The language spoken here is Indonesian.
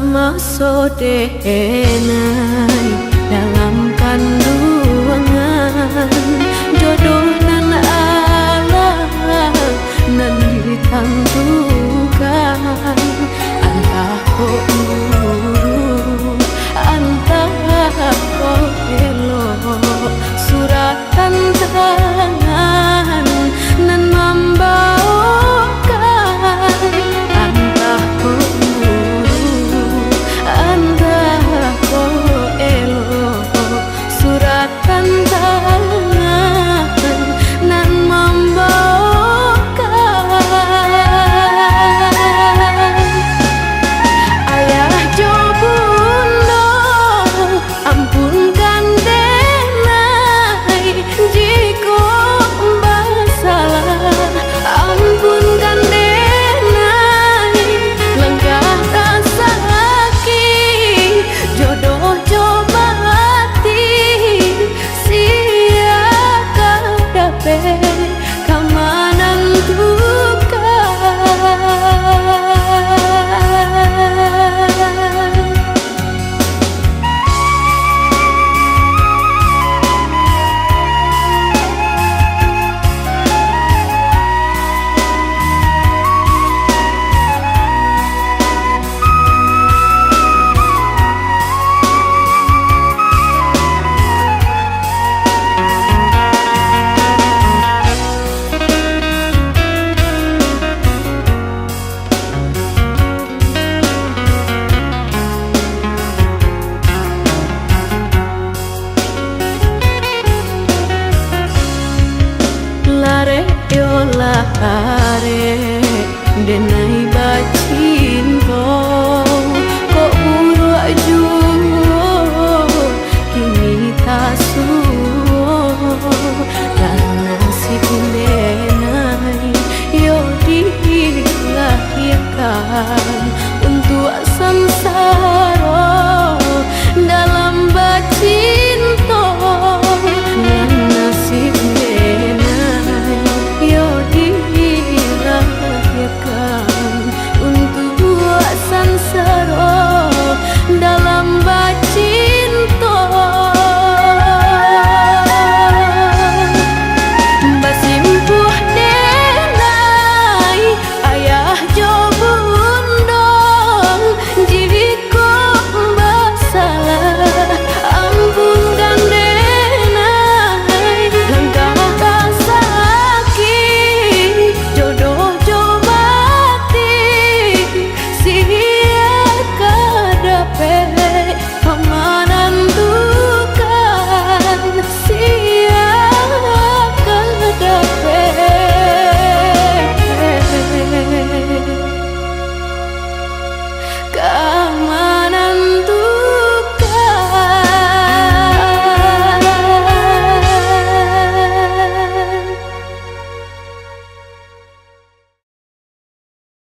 sama sodenai dalam kandungan jodoh nan Allah nan ditentukan antah kok guru antah kok elok suratan tangan nan membawakan antah kok guru antah kok elok suratan tangan nan membawakan ayah jo bunda ampunkan denai jika salah ampunkan denai lenggah rasa sakit jodoh coba hati sia kadape kamanan lare denai bacinto kok buru ajuo kini tasuo karena si denai yo dilahirkan untuk samsara